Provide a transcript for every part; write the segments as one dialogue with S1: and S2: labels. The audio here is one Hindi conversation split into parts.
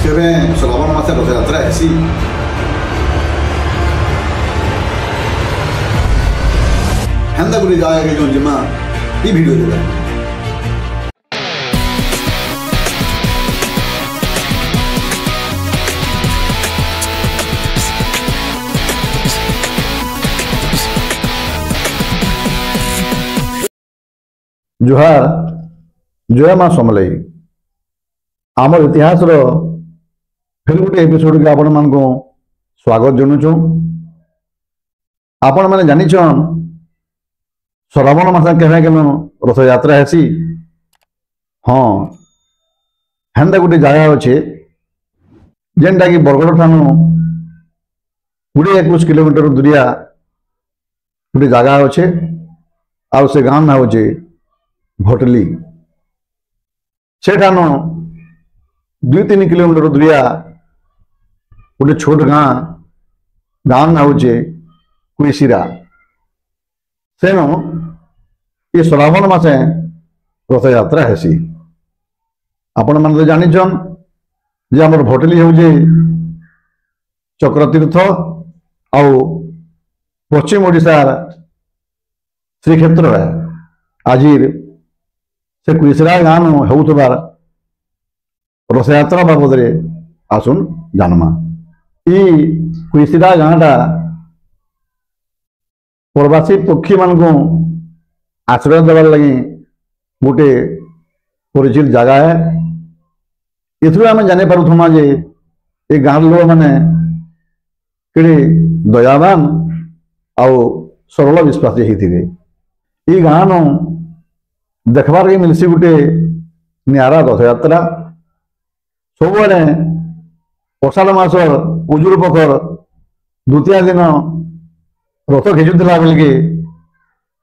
S1: କେବେ ଶ୍ରାବଣ ମାସେ ରଥଯାତ୍ରା ହେସି। ହେନ୍ତା ଗୋଟେ ଜାଗାକେ ଯୋଉ ଯିମା ଇ ଭିଡ଼ିଓ ଦେଲା। जुहार जय माँ समलई आमर इतिहास फिर गोटे एपिसोड के आपण मान को स्वागत जनुचु। आपण मैंने जानिछन श्रावण मास केवे केन रथ यात्रा हेसी। हाँ हेन्ता गोटे जगह अच्छे जेनटा कि बरगड़ ठानु 20-21 किलोमीटर दूरिया गोटे जगह अच्छे आ से गाँव ना होचे भटली। सेठानु 2-3 किलोमीटर दूरिया गोटे छोट गाँव ना होचे कुईसिरा। सेनु ये श्रावण मासे रथ यात्रा हेसी। आपण माने जानिछन जे हमर भटली होजे चक्रतीर्थ आउ पश्चिम ओडिशार श्रीक्षेत्र है। आजिर से कुईसिरा गाँव होउतबार रथ यात्रा बाबद आसुन जानमा। ई कुईसिरा गाँटा प्रवासी पक्षी मान को आश्रय देवार लगी गोटे परिचित जगह है। इथु आम जानी पारुथमा जे ये गाँव लोक मैंने कि दयावान आउ सरल विश्वासी होते। ये गाँव देखबार के मिलसी गोटे नियारा रथ यात्रा। सब अषाढ़ मास उजुर पखर द्वितीय दिन रथ खिचुला बेलके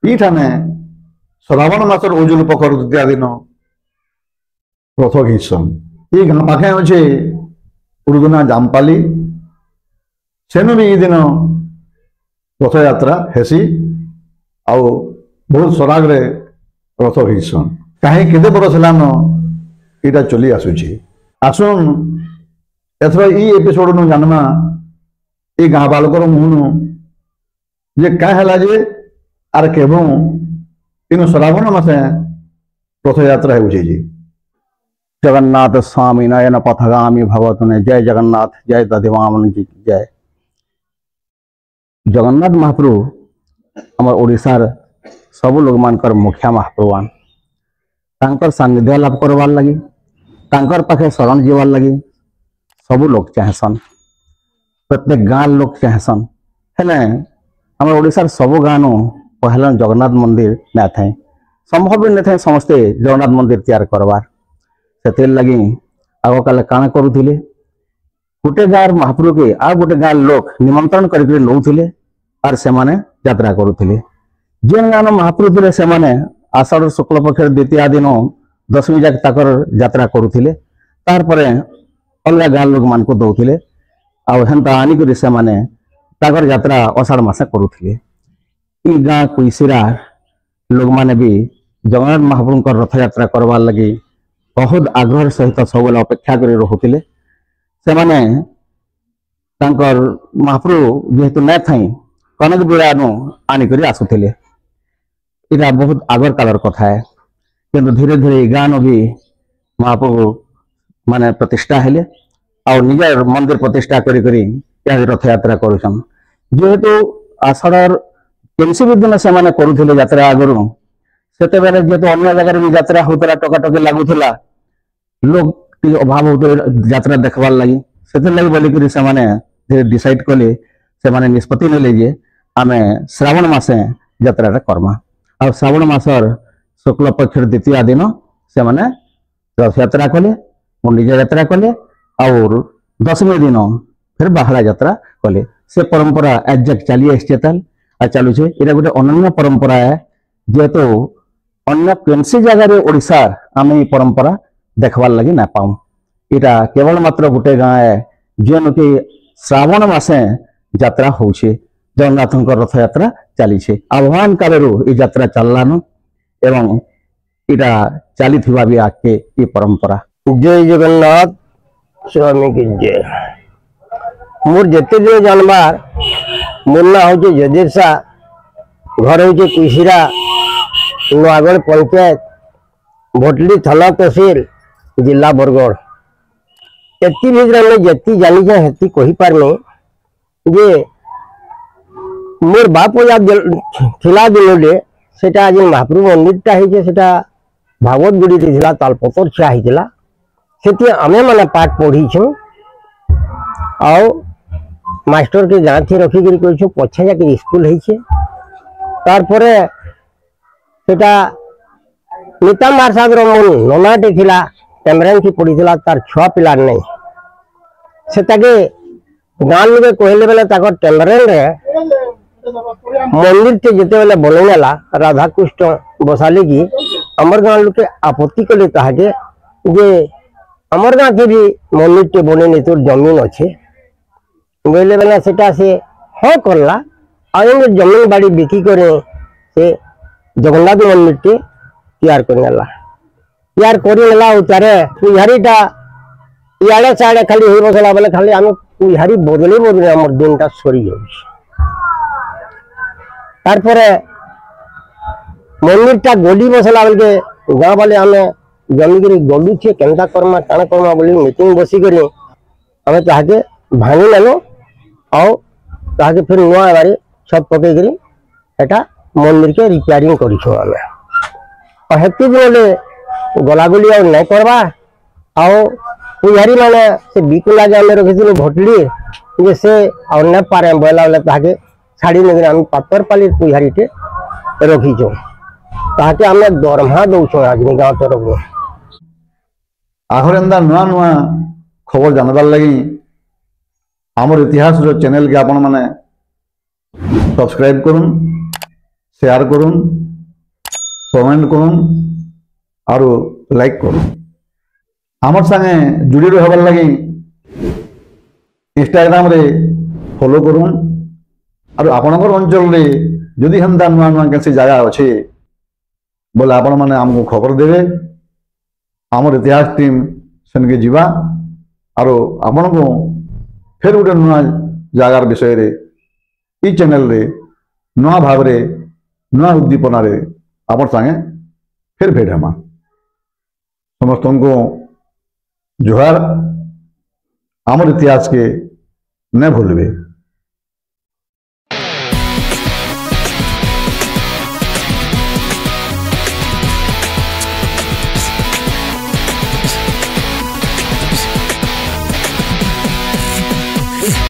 S1: ईठाने श्रावण मासर उजुर पखर द्वितीय दिन रथ घिचन। ये गाँ पाखे अच्छे उर्दुना जामपाली सेनु भी दिन रथ यात्रा हेसी आउ बहुत सरागरे रथ घिचन। कहीं केते बरस हेलान इटा चली आसुची। आसुन एथर ई एपिसोड नु जानमा ए गाँ बालकर मुहनु जे क्या है जे आर केबो इन श्रावण मासे रथ यात्रा हो जी।
S2: जगन्नाथ स्वामी नयन पथगामी भगवतुने जय जगन्नाथ जय दधिवामन जी जय। जगन्नाथ महाप्रभु आम ओडिशार सब लोग मानकर मुखिया महाप्रभुआन तांकर सानिध्य लाभ करवार लगी तांकर पाखे शरण जीवार लगी सब लोग चाहेसन। प्रत्येक गाँ लोग चाहेसन हेले आम ओडिशार सब गाँव पहला जगन्नाथ मंदिर ना थाए संभव भी नहीं थाए समस्ते जगन्नाथ मंदिर तैयार करवार। से लगी आग काले काण करुले गोटे गाँव महाप्रभु के आ गोटे गाँव लोग निमंत्रण करके नौले आर से माने यात्रा करुले। जेन गाँव महाप्रभु थे से माने आषाढ़ शुक्ल पक्ष द्वितीय दिन दशमी जाक ताकर यात्रा करुले। तार परे अलग गाँव लोग मान को दौले आंता आनिक से माने ताकर यात्रा अषाढ़ मासे करुले। ई गाँ कुईसिरा लोग माने भी जगन्नाथ महाप्रभु का रथ यात्रा करवार लगी बहुत आग्रह सहित सब अपेक्षा कर रोते। से माने तांकर महाप्रभु जेहेतु न थाई कनक बिड़ानु आनिक आसुले। इटा बहुत आगर कालर कथा है किंतु धीरे धीरे गाँव भी महाप्रभु माने प्रतिष्ठा हेले और निजर मंदिर प्रतिष्ठा करी रथ यात्रा करुछन। जेहेतु आषाढ़ केमसी भी दिन से माने करुले यात्रा आगु से जेहेतु अन्य जगह भी यात्रा होता टकाटकी लगुला लोग अभाव होते यात्रा देखबार लगी से लगी बोलिक से धीरे डिसाइड कले से निष्पत्ति नेले जे आमे श्रावण मासे यात्रा करमा। और श्रावण मासर शुक्ल पक्ष द्वितीय दिन से रथ यात्रा कले गुंडीचा यात्रा कले और दशमी दिन फिर बाहड़ा यात्रा कले। से परंपरा एजाक चली आ चलुचे। ये गोटे अनन्य परंपरा है जेहेतु अन्य केनसी जगार ओडिशा आम ये परंपरा देखबार लगी ना पाऊँ। इटा केवल मात्र गोटे गाँ है जेन कि श्रावण मासे यात्रा होछे जगन्नाथ रथ यात्रा चली आह्वान कालू ये यात्रा चललान एवं इटा चली भी आके ये परंपरा।
S3: जय जगन्नाथ स्वामी की जय। मोर जिते दिन जानबार मोर ना हूँ जजेर शाह, घर हूँ कुशिरा, नुआगढ़ पंचायत, भोटली थाना तहसील, जिला बरगढ़। एति भितर जी जानी हेती कही पारनी जे मोर बाप थिला दिन सेटा आज महाप्रभु मंदिरटा है सेटा भागवत गुड़ी थिला तालपतर छिया होता से आमे माने पाठ पढ़ीछु आउ मास्टर के गाँथी रखिक कहीछु पछे जाके स्कूल है तारपरे सेटा नीता मारसाद मोर ननाटे थिला टेम्बरेंसी पड़ी तार छुआ पिलार नहीं से गाँ लोग कहले बेले टेम्बरेन रे मंदिर टे जिते बेले बनईला राधाकृष्ण बसाले की आमर गाँव लोग आपत्ति कले ताके जे आमर गाँव के भी मंदिर टे बने तोर जमीन अच्छे बोले बेला सेटा से हाँ करला आगे जमीन बाड़ी बिकी करे से जगन्नाथ मंदिर टे तैयार करनेला तैयार करनेला तारे पुजारीटा इे साड़े खाली हो बसला बेले खाली आम पुजारी बदले बदले आम दिनटा सरी जाऊँ तारपरे मंदिरटा गली बसला बेलके गाँव वाले आम जमीक गलुचे केन्ता करमा काण करमा बोली मीटिंग बसिक आम ताके भांगी नेलु आउ ताके फिर नुआ बारी छत पकईकरी एटा मंदिर के रिपेयरिंग करिछु आमे हेती बोले गलागुली आ नहीं करबा आउ पुजारी माने से बिकुला जे आम रखी भोटली जे से आ न पारे बोला बोले ताके छाड़ी नहीं आम पातरपाली पुजारी टे रखीचु ताके आम दरमाहा दौछु आज गाँव तरफ
S1: आखर एंदा नुआ नुआ खबर जानबार लगी आमर इतिहास चैनल के आपण माने सब्सक्राइब करुन, शेयर करुन, कमेंट करुन और लाइक करुन। आमर संगे जुड़ी रहबार लगी इंस्टाग्राम रे फॉलो करुन और आपणकर अंचल रे जदि हेन्ता नुआ नुआ कैसी जगह अच्छे बोले आपण माने आमको खबर देवे आमर इतिहास टीम सेनके जीवा और आपण को फिर गोटे नुआ जगार विषय रे ई चैनल रे नुआ भाव रे नुआ उद्दीपना रे आपण संगे फिर भेट हेमा। समस्त को जोहार। आमर इतिहास के न भूलबे।